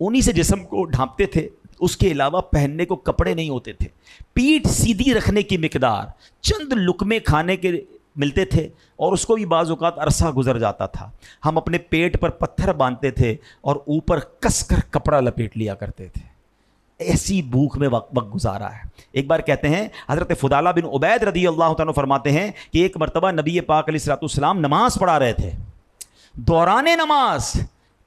انہی سے جسم کو ڈھانپتے تھے، اس کے علاوہ پہننے کو کپڑے نہیں ہوتے تھے، پیٹھ سیدھی رکھنے کی مقدار چند لقمے کھانے کے ملتے تھے، اور اس کو بھی بعض اوقات عرصہ گزر جاتا تھا۔ ہم اپنے پیٹ پر پتھر باندھتے تھے اور اوپر کس کر کپڑا لپیٹ لیا کرتے تھے، ایسی بھوک میں وقت گزارا ہے۔ ایک بار کہتے ہیں حضرت فضالہ بن عبید رضی اللہ تعالیٰ فرماتے ہیں کہ ایک مرتبہ نبی پاک علیہ الصلوۃ والسلام نماز پڑھا رہے تھے، دوران نماز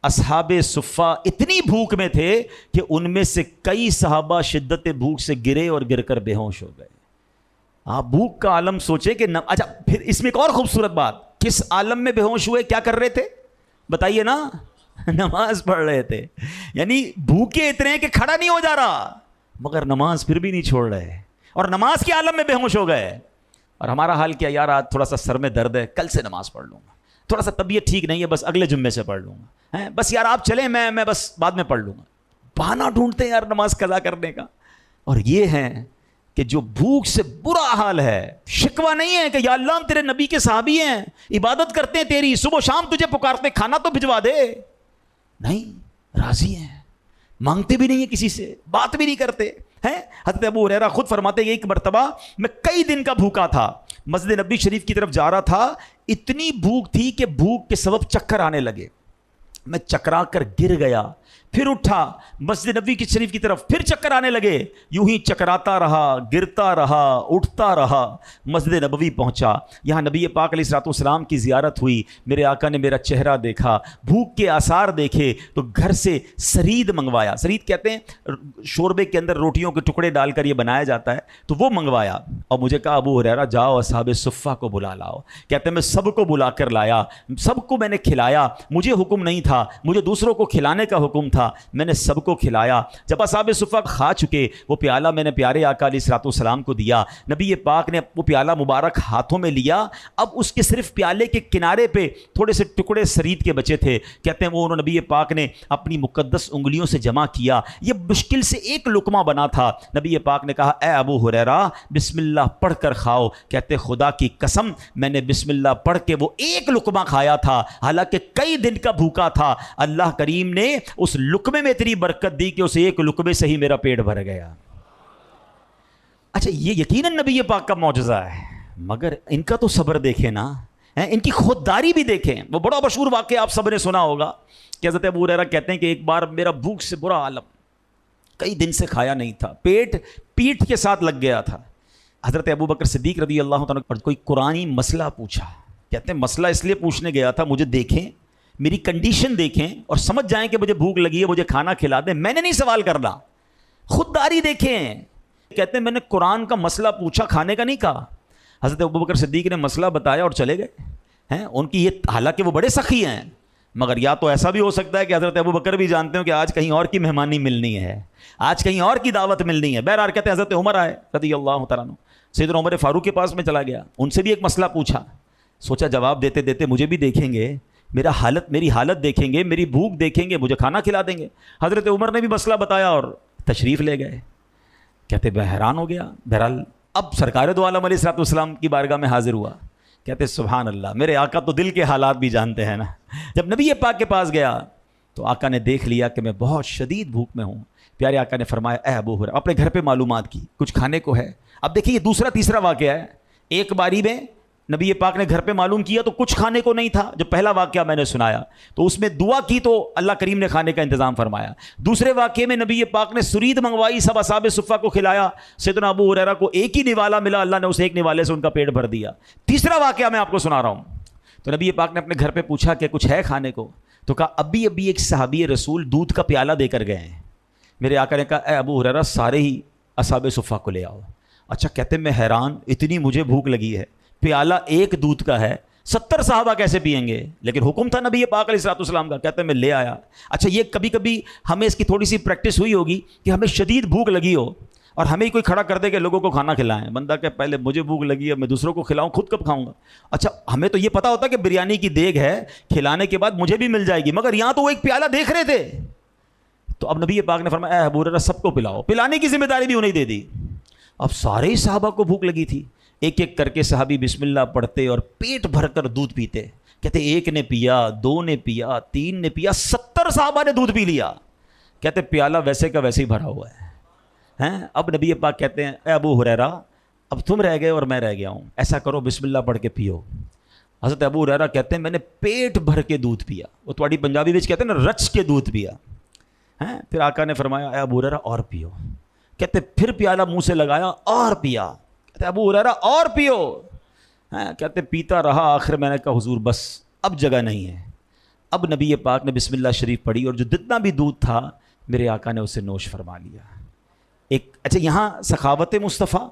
اصحاب صفہ اتنی بھوک میں تھے کہ ان میں سے کئی صحابہ شدت بھوک سے گرے اور گر کر بے ہوش ہو گئے۔ آپ بھوک کا عالم سوچے کہ اچھا پھر اس میں ایک اور خوبصورت بات، کس عالم میں بے ہوش ہوئے، کیا کر رہے تھے بتائیے نا، نماز پڑھ رہے تھے، یعنی بھوکے اتنے کہ کھڑا نہیں ہو جا رہا مگر نماز پھر بھی نہیں چھوڑ رہے، اور نماز کے عالم میں بے ہوش ہو گئے۔ اور ہمارا حال کیا، یار آج تھوڑا سا سر میں درد ہے، کل سے نماز پڑھ لوں گا، تھوڑا سا طبیعت ٹھیک نہیں ہے، بس اگلے جمعے سے پڑھ لوں گا، بس یار آپ چلیں، میں بس بعد میں پڑھ لوں گا، بہانہ ڈھونڈتے ہیں یار نماز قضا کرنے کا۔ اور یہ ہے کہ جو بھوک سے برا حال ہے، شکوہ نہیں ہے کہ یا اللہ ہم تیرے نبی کے صحابی ہیں، عبادت کرتے ہیں تیری، صبح شام تجھے پکارتے، کھانا تو بھجوا دے، نہیں راضی ہیں، مانگتے بھی نہیں ہیں کسی سے، بات بھی نہیں کرتے ہیں۔ حضرت ابو ہریرہ خود فرماتے ہیں ایک مرتبہ میں کئی دن کا بھوکا تھا، مسجد نبی شریف کی طرف جا رہا تھا، اتنی بھوک تھی کہ بھوک کے سبب چکر آنے لگے، میں چکرا کر گر گیا، پھر اٹھا مسجد نبی کی شریف کی طرف، پھر چکر آنے لگے، یوں ہی چکراتا رہا، گرتا رہا، اٹھتا رہا، مسجد نبوی پہنچا، یہاں نبی پاک علیہ الصلوۃ والسلام کی زیارت ہوئی، میرے آقا نے میرا چہرہ دیکھا، بھوک کے آثار دیکھے تو گھر سے سرید منگوایا، سرید کہتے ہیں شوربے کے اندر روٹیوں کے ٹکڑے ڈال کر یہ بنایا جاتا ہے، تو وہ منگوایا، اور مجھے کہا ابو ہریرہ جاؤ اصحاب صفہ کو بلا لاؤ، کہتے ہیں میں سب کو بلا کر لایا، سب کو میں نے کھلایا، مجھے حکم نہیں تھا، مجھے دوسروں کو کھلانے کا حکم تھا، میں نے سب کو کھلایا۔ جب اصحاب صفہ کھا چکے، وہ پیالہ میں نے پیارے آقا علیہ الصلوۃ والسلام کو دیا، نبی پاک نے وہ پیالہ مبارک ہاتھوں میں لیا، اب اس کے صرف پیالے کے کنارے پہ تھوڑے سے ٹکڑے سرید کے بچے تھے، کہتے ہیں وہ انہوں نبی پاک نے اپنی مقدس انگلیوں سے جمع کیا، یہ مشکل سے ایک لقمہ بنا تھا، نبی پاک نے کہا اے ابو ہریرہ بسم اللہ پڑھ کر کھاؤ، کہتے خدا کی قسم میں نے بسم اللہ پڑھ کے وہ ایک لقمہ کھایا تھا، حالانکہ کئی دن کا بھوکا تھا، اللہ کریم نے اس لقمے میں اتنی برکت دی کہ اس ایک لقمے سے ہی میرا پیٹ بھر گیا۔ اچھا یہ یقیناً نبی پاک کا معجزہ ہے، مگر ان کا تو صبر دیکھیں نا، ان کی خودداری بھی دیکھیں۔ وہ بڑا مشہور واقعہ آپ سب نے سنا ہوگا کہ حضرت ابو ہریرہ کہتے ہیں کہ ایک بار میرا بھوک سے برا عالم، کئی دن سے کھایا نہیں تھا، پیٹ کے ساتھ لگ گیا تھا، حضرت ابو بکر صدیق رضی اللہ تعالیٰ پر کوئی قرآنی مسئلہ پوچھا، کہتے ہیں مسئلہ اس لیے پوچھنے گیا تھا مجھے دیکھیں، میری کنڈیشن دیکھیں اور سمجھ جائیں کہ مجھے بھوک لگی ہے، مجھے کھانا کھلا دیں، میں نے نہیں سوال کرنا، خودداری دیکھیں۔ کہتے ہیں میں نے قرآن کا مسئلہ پوچھا، کھانے کا نہیں کہا، حضرت ابوبکر صدیق نے مسئلہ بتایا اور چلے گئے ہیں، ان کی یہ حالانکہ وہ بڑے سخی ہیں، مگر یا تو ایسا بھی ہو سکتا ہے کہ حضرت ابوبکر بھی جانتے ہوں کہ آج کہیں اور کی مہمانی ملنی ہے، آج کہیں اور کی دعوت ملنی ہے۔ بہرحال کہتے ہیں حضرت عمر آئے رضی اللہ تعالیٰ عنہ، سیدنا عمر فاروق کے پاس میں چلا گیا، ان سے بھی ایک مسئلہ پوچھا، سوچا جواب دیتے دیتے مجھے بھی دیکھیں گے، میری حالت دیکھیں گے، میری بھوک دیکھیں گے، مجھے کھانا کھلا دیں گے۔ حضرت عمر نے بھی مسئلہ بتایا اور تشریف لے گئے۔ کہتے میں حیران ہو گیا، بہرحال اب سرکار دو عالم علیہ الصلوۃ والسلام کی بارگاہ میں حاضر ہوا، کہتے سبحان اللہ، میرے آقا تو دل کے حالات بھی جانتے ہیں نا۔ جب نبی پاک کے پاس گیا تو آقا نے دیکھ لیا کہ میں بہت شدید بھوک میں ہوں، پیارے آقا نے فرمایا اے ابو ہریرہ، اپنے گھر پہ معلومات کی کچھ کھانے کو ہے۔ اب دیکھیے یہ دوسرا تیسرا واقعہ ہے، ایک باری میں نبی پاک نے گھر پہ معلوم کیا تو کچھ کھانے کو نہیں تھا، جو پہلا واقعہ میں نے سنایا تو اس میں دعا کی تو اللہ کریم نے کھانے کا انتظام فرمایا۔ دوسرے واقعے میں نبی پاک نے سرید منگوائی، سب اصحاب صفہ کو کھلایا، سیدنا ابو ہریرہ کو ایک ہی نوالا ملا، اللہ نے اس ایک نوالے سے ان کا پیٹ بھر دیا۔ تیسرا واقعہ میں آپ کو سنا رہا ہوں، تو نبی پاک نے اپنے گھر پہ پوچھا کہ کچھ ہے کھانے کو، تو کہا ابھی ایک صحابی رسول دودھ کا پیالہ دے کر گئے ہیں۔ میرے آقا نے کہا اے ابو ہریرہ سارے ہی اصحاب صفہ کو لے آؤ۔ اچھا کہتے میں حیران، اتنی مجھے بھوک لگی ہے، پیالہ ایک دودھ کا ہے، 70 صحابہ کیسے پئیں گے؟ لیکن حکم تھا نبی پاک علیہ الصلوۃ والسلام کا، کہتے ہیں میں لے آیا۔ اچھا یہ کبھی کبھی ہمیں اس کی تھوڑی سی پریکٹس ہوئی ہوگی کہ ہمیں شدید بھوک لگی ہو اور ہمیں کوئی کھڑا کر دے کہ لوگوں کو کھانا کھلائیں، بندہ کہ پہلے مجھے بھوک لگی ہے میں دوسروں کو کھلاؤں، خود کب کھاؤں گا؟ اچھا ہمیں تو یہ پتا ہوتا کہ بریانی کی دیگ ہے، کھلانے کے بعد مجھے بھی مل جائے گی، مگر یہاں تو وہ ایک پیالہ دیکھ رہے تھے۔ تو اب نبی پاک نے فرمایا اے ابو ہریرہ سب کو پلاؤ، پلانے کی ذمہ داری بھی انہیں دے دی۔ اب سارے ہی صحابہ کو بھوک لگی تھی، ایک ایک کر کے صحابی بسم اللہ پڑھتے اور پیٹ بھر کر دودھ پیتے، کہتے ایک نے پیا، دو نے پیا، تین نے پیا، 70 صحابہ نے دودھ پی لیا۔ کہتے پیالہ ویسے کا ویسے ہی بھرا ہوا ہے. اب نبی پاک کہتے ہیں اے ابو ہریرہ اب تم رہ گئے اور میں رہ گیا ہوں, ایسا کرو بسم اللہ پڑھ کے پیو. حضرت ابو ہریرہ کہتے ہیں میں نے پیٹ بھر کے دودھ پیا, وہ تھوڑی پنجابی وچ کہتے ہیں نا رچ کے دودھ پیا. پھر آقا نے فرمایا اے ابو ہریرہ اور پیو. کہتے پھر پیالہ منہ سے لگایا اور پیا. کہتے ابو ہریرہ اور پیو. کہتے پیتا رہا, آخر میں نے کہا حضور بس اب جگہ نہیں ہے. اب نبی پاک نے بسم اللہ شریف پڑھی اور جو جتنا بھی دودھ تھا میرے آقا نے اسے نوش فرما لیا. اچھا یہاں سخاوت مصطفیٰ,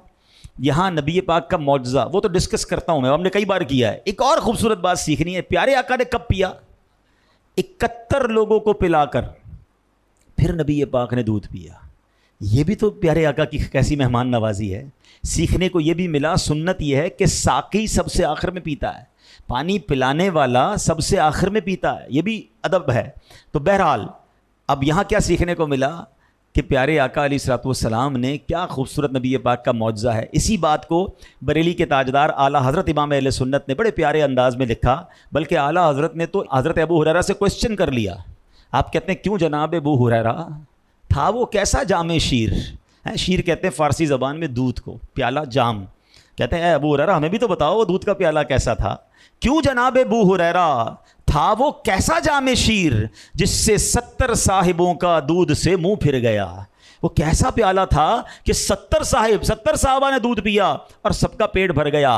یہاں نبی پاک کا معجزہ وہ تو ڈسکس کرتا ہوں میں, ہم نے کئی بار کیا ہے. ایک اور خوبصورت بات سیکھنی ہے, پیارے آقا نے کب پیا؟ 71 لوگوں کو پلا کر پھر نبی پاک نے دودھ پیا. یہ بھی تو پیارے آقا کی کیسی مہمان نوازی ہے. سیکھنے کو یہ بھی ملا, سنت یہ ہے کہ ساقی سب سے آخر میں پیتا ہے, پانی پلانے والا سب سے آخر میں پیتا ہے, یہ بھی ادب ہے. تو بہرحال اب یہاں کیا سیکھنے کو ملا کہ پیارے آقا علیہ الصلوۃ والسلام نے کیا خوبصورت نبی پاک کا معجزہ ہے. اسی بات کو بریلی کے تاجدار اعلیٰ حضرت امام اہل سنت نے بڑے پیارے انداز میں لکھا, بلکہ اعلیٰ حضرت نے تو حضرت ابو ہریرہ سے کوشچن کر لیا. آپ کہتے ہیں کیوں جناب ابو ہریرہ, تھا وہ کیسا جام شیر؟ شیر کہتے ہیں فارسی زبان میں دودھ کو, پیالہ جام. کہتے ہیں اے ابو ہریرہ ہمیں بھی تو بتاؤ وہ دودھ کا پیالہ کیسا تھا. کیوں جناب ابو ہریرہ, تھا وہ کیسا جام شیر جس سے 70 صاحبوں کا دودھ سے منہ پھر گیا. وہ کیسا پیالہ تھا کہ 70 صحابہ نے دودھ پیا اور سب کا پیٹ بھر گیا.